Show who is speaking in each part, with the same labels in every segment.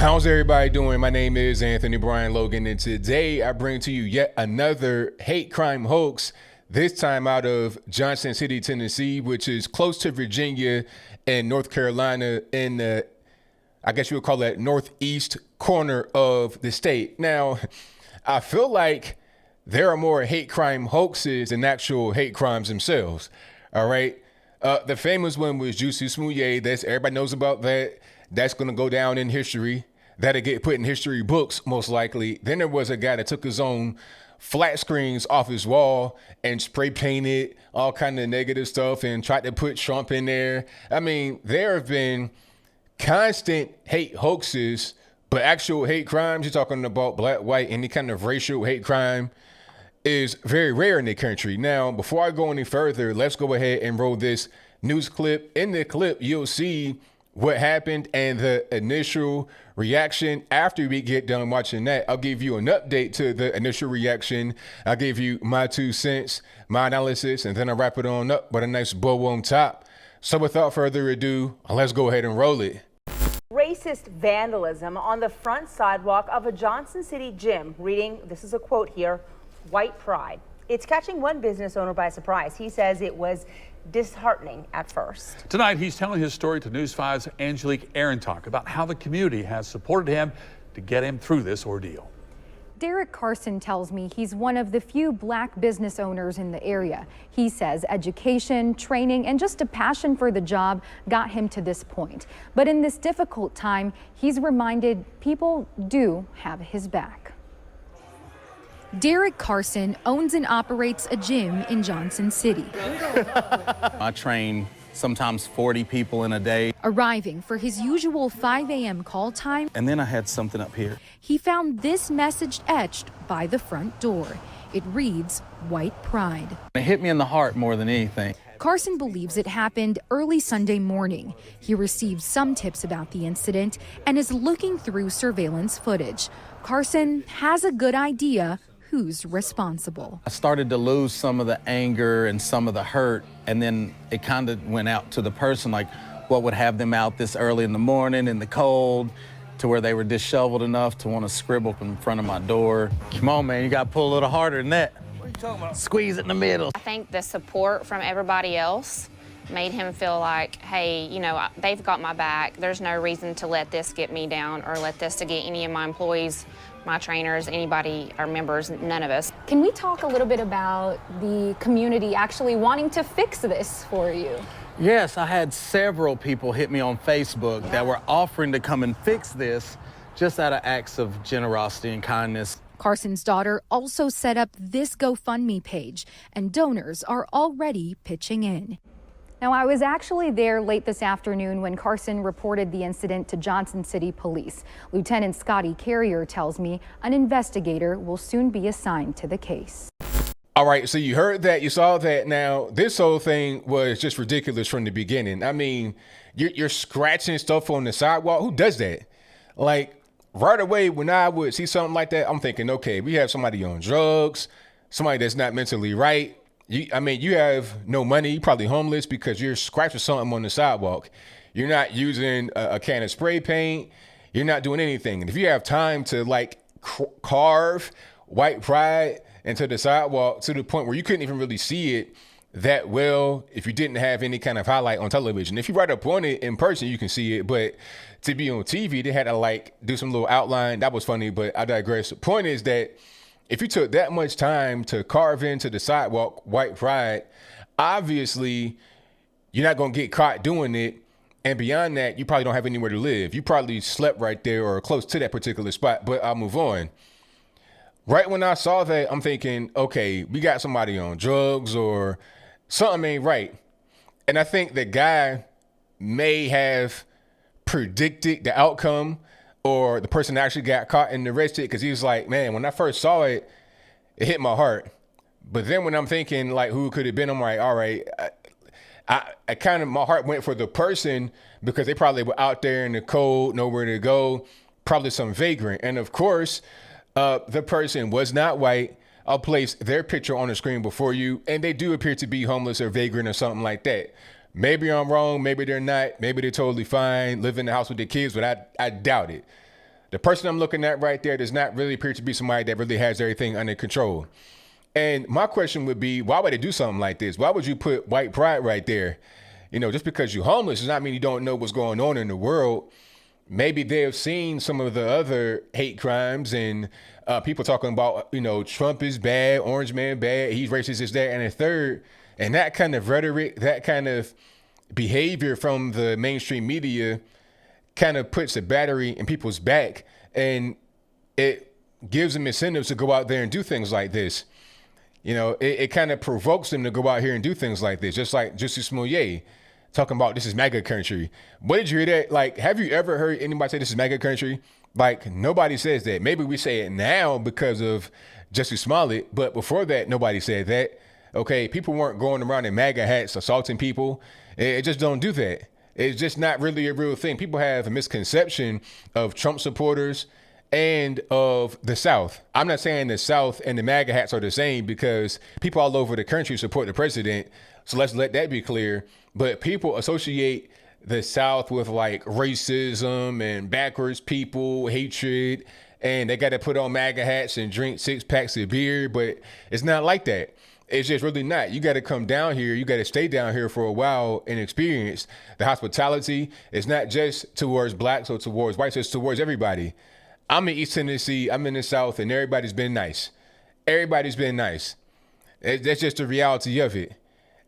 Speaker 1: How's everybody doing? My name is Anthony Brian Logan, and today I bring to you yet another hate crime hoax, this time out of Johnson City, Tennessee, which is close to Virginia and North Carolina in the, I guess you would call that northeast corner of the state. Now, I feel like there are more hate crime hoaxes than actual hate crimes themselves. All right. The famous one was Juicy Smouye. That's everybody knows about that. That's going to go down in history. That'll get put in history books, most likely. Then there was a guy that took his own flat screens off his wall and spray painted all kind of negative stuff and tried to put Trump in there. I mean, there have been constant hate hoaxes, but actual hate crimes, you're talking about black, white, any kind of racial hate crime, is very rare in the country. Now, before I go any further, let's go ahead and roll this news clip. In the clip, you'll see what happened and the initial reaction. After we get done watching that, I'll give you an update to the initial reaction. I'll give you my 2 cents, my analysis, and then I'll wrap it on up with a nice bow on top. So without further ado, let's go ahead and roll it.
Speaker 2: Racist vandalism on the front sidewalk of a Johnson City gym. Reading, this is a quote here, white pride. It's catching one business owner by surprise. He says it was disheartening at first.
Speaker 3: Tonight, he's telling his story to News 5's Angelique Arentalk about how the community has supported him to get him through this ordeal.
Speaker 4: Derek Carson tells me he's one of the few black business owners in the area. He says education, training, and just a passion for the job got him to this point. But in this difficult time, he's reminded people do have his back. Derek Carson owns and operates a gym in Johnson City.
Speaker 5: I train sometimes 40 people in a day.
Speaker 4: Arriving for his usual 5 a.m. call time.
Speaker 5: And then I had something up here.
Speaker 4: He found this message etched by the front door. It reads, white pride.
Speaker 5: It hit me in the heart more than anything.
Speaker 4: Carson believes it happened early Sunday morning. He received some tips about the incident and is looking through surveillance footage. Carson has a good idea who's responsible.
Speaker 5: I started to lose some of the anger and some of the hurt, and then it kind of went out to the person, like what would have them out this early in the morning in the cold to where they were disheveled enough to want to scribble in front of my door. Come on, man, you got to pull a little harder than that. What are you talking about? Squeeze it in the middle.
Speaker 6: I think the support from everybody else made him feel like, hey, you know, they've got my back. There's no reason to let this get me down or let this to get any of my employees, my trainers, anybody, our members, none of us.
Speaker 4: Can we talk a little bit about the community actually wanting to fix this for you?
Speaker 5: Yes, I had several people hit me on Facebook that were offering to come and fix this just out of acts of generosity and kindness.
Speaker 4: Carson's daughter also set up this GoFundMe page, and donors are already pitching in. Now, I was actually there late this afternoon when Carson reported the incident to Johnson City Police. Lieutenant Scotty Carrier tells me an investigator will soon be assigned to the case.
Speaker 1: All right, so you heard that, you saw that. Now, this whole thing was just ridiculous from the beginning. I mean, you're scratching stuff on the sidewalk. Who does that? Like, right away, when I would see something like that, I'm thinking, okay, we have somebody on drugs, somebody that's not mentally right. You have no money, you're probably homeless because you're scratching something on the sidewalk. You're not using a can of spray paint. You're not doing anything. And if you have time to like carve white pride into the sidewalk to the point where you couldn't even really see it that well if you didn't have any kind of highlight on television. If you write up on it in person, you can see it. But to be on TV, they had to like do some little outline. That was funny, but I digress. The point is that if you took that much time to carve into the sidewalk white pride, obviously you're not going to get caught doing it. And beyond that, you probably don't have anywhere to live. You probably slept right there or close to that particular spot, but I'll move on. Right when I saw that, I'm thinking, okay, we got somebody on drugs or something ain't right. And I think the guy may have predicted the outcome, or the person actually got caught and arrested, because he was like, man, when I first saw it, it hit my heart. But then when I'm thinking like who could have been, I'm like, all right, I kind of, my heart went for the person because they probably were out there in the cold, nowhere to go, probably some vagrant. And of course, the person was not white. I'll place their picture on the screen before you, and they do appear to be homeless or vagrant or something like that. Maybe I'm wrong, maybe they're not, maybe they're totally fine, live in the house with their kids, but I doubt it. The person I'm looking at right there does not really appear to be somebody that really has everything under control. And my question would be, why would they do something like this? Why would you put white pride right there? You know, just because you're homeless does not mean you don't know what's going on in the world. Maybe they have seen some of the other hate crimes and people talking about, you know, Trump is bad, Orange Man bad, he's racist, this, that, and a third. And that kind of rhetoric, that kind of behavior from the mainstream media kind of puts a battery in people's back, and it gives them incentives to go out there and do things like this. You know, it kind of provokes them to go out here and do things like this, just like Justice Smollett talking about this is MAGA country. What did you hear that? Like, have you ever heard anybody say this is MAGA country? Like, nobody says that. Maybe we say it now because of Justice Smollett, but before that, nobody said that. Okay, people weren't going around in MAGA hats assaulting people. It just don't do that. It's just not really a real thing. People have a misconception of Trump supporters and of the South. I'm not saying the South and the MAGA hats are the same, because people all over the country support the president. So let's let that be clear. But people associate the South with like racism and backwards people, hatred, and they got to put on MAGA hats and drink 6 packs of beer. But it's not like that. It's just really not. You got to come down here. You got to stay down here for a while and experience the hospitality. It's not just towards blacks or towards whites. It's towards everybody. I'm in East Tennessee. I'm in the South, and everybody's been nice. Everybody's been nice. That's just the reality of it.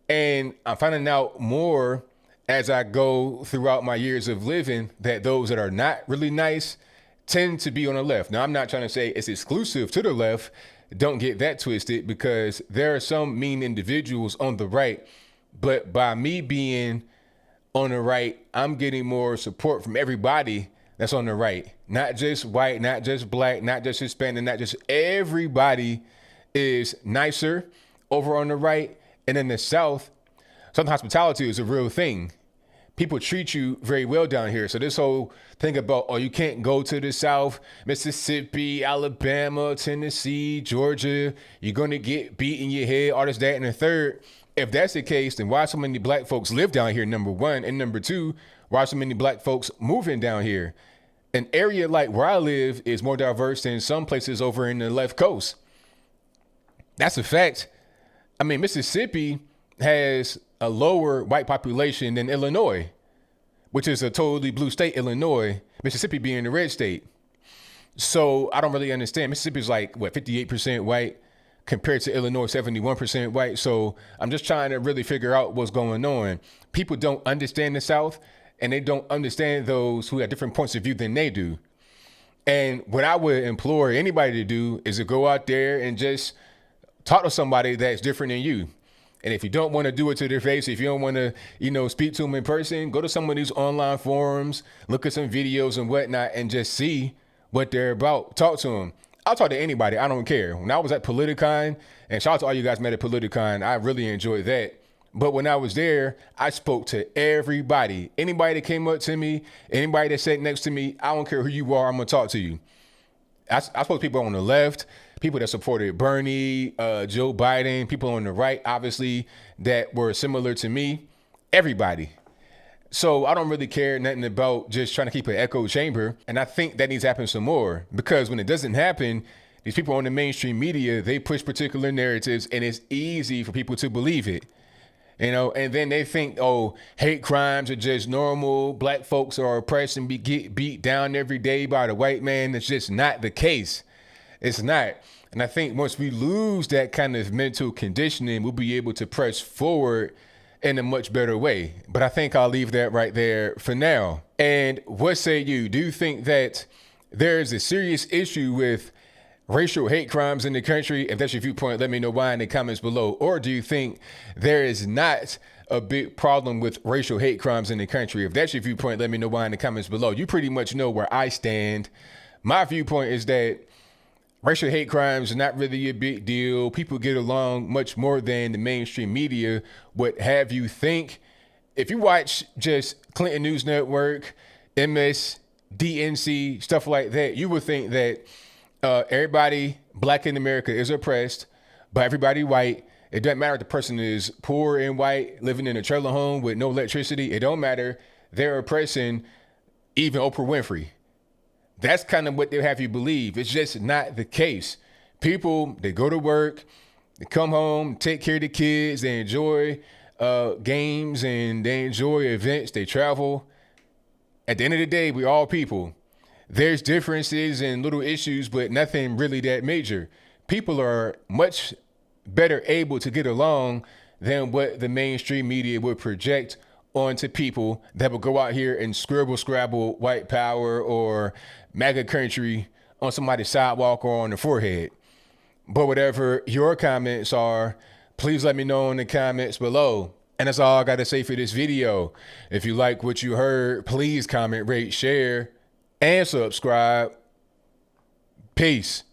Speaker 1: And I'm finding out more as I go throughout my years of living that those that are not really nice tend to be on the left. Now, I'm not trying to say it's exclusive to the left. Don't get that twisted, because there are some mean individuals on the right. But by me being on the right, I'm getting more support from everybody that's on the right. Not just white, not just black, not just Hispanic, not just everybody is nicer over on the right. And in the South, Southern hospitality is a real thing. People treat you very well down here. So this whole thing about, oh, you can't go to the South, Mississippi, Alabama, Tennessee, Georgia, you're going to get beat in your head, all this, that, and the third. If that's the case, then why so many black folks live down here, number one? And number two, why so many black folks moving down here? An area like where I live is more diverse than some places over in the left coast. That's a fact. I mean, Mississippi has a lower white population than Illinois, which is a totally blue state, Illinois, Mississippi being the red state. So I don't really understand. Mississippi is like, what, 58% white compared to Illinois, 71% white. So I'm just trying to really figure out what's going on. People don't understand the South, and they don't understand those who have different points of view than they do. And what I would implore anybody to do is to go out there and just talk to somebody that's different than you. And if you don't want to do it to their face, if you don't want to, speak to them in person, go to some of these online forums, look at some videos and whatnot, and just see what they're about. Talk to them. I'll talk to anybody. I don't care. When I was at Politicon, and shout out to all you guys met at Politicon, I really enjoyed that. But when I was there, I spoke to everybody. Anybody that came up to me, anybody that sat next to me, I don't care who you are, I'm going to talk to you. I spoke to people on the left, people that supported Bernie, Joe Biden, people on the right, obviously, that were similar to me, everybody. So I don't really care nothing about just trying to keep an echo chamber. And I think that needs to happen some more, because when it doesn't happen, these people on the mainstream media, they push particular narratives, and it's easy for people to believe it. And then they think, oh, hate crimes are just normal. Black folks are oppressed and get beat down every day by the white man. It's just not the case. It's not. And I think once we lose that kind of mental conditioning, we'll be able to press forward in a much better way. But I think I'll leave that right there for now. And what say you? Do you think that there is a serious issue with racial hate crimes in the country? If that's your viewpoint, let me know why in the comments below. Or do you think there is not a big problem with racial hate crimes in the country? If that's your viewpoint, let me know why in the comments below. You pretty much know where I stand. My viewpoint is that racial hate crimes are not really a big deal. People get along much more than the mainstream media would have you think. If you watch just Clinton News Network, MSDNC, stuff like that, you would think that everybody black in America is oppressed by everybody white. It doesn't matter if the person is poor and white, living in a trailer home with no electricity. It don't matter. They're oppressing even Oprah Winfrey. That's kind of what they have you believe. It's just not the case. People, they go to work, they come home, take care of the kids, they enjoy games and they enjoy events, they travel. At the end of the day, we're all people. There's differences and little issues, but nothing really that major. People are much better able to get along than what the mainstream media would project onto people that will go out here and scrabble white power or MAGA country on somebody's sidewalk or on the forehead. But whatever your comments are, please let me know in the comments below. And that's all I got to say for this video. If you like what you heard, please comment, rate, share, and subscribe. Peace.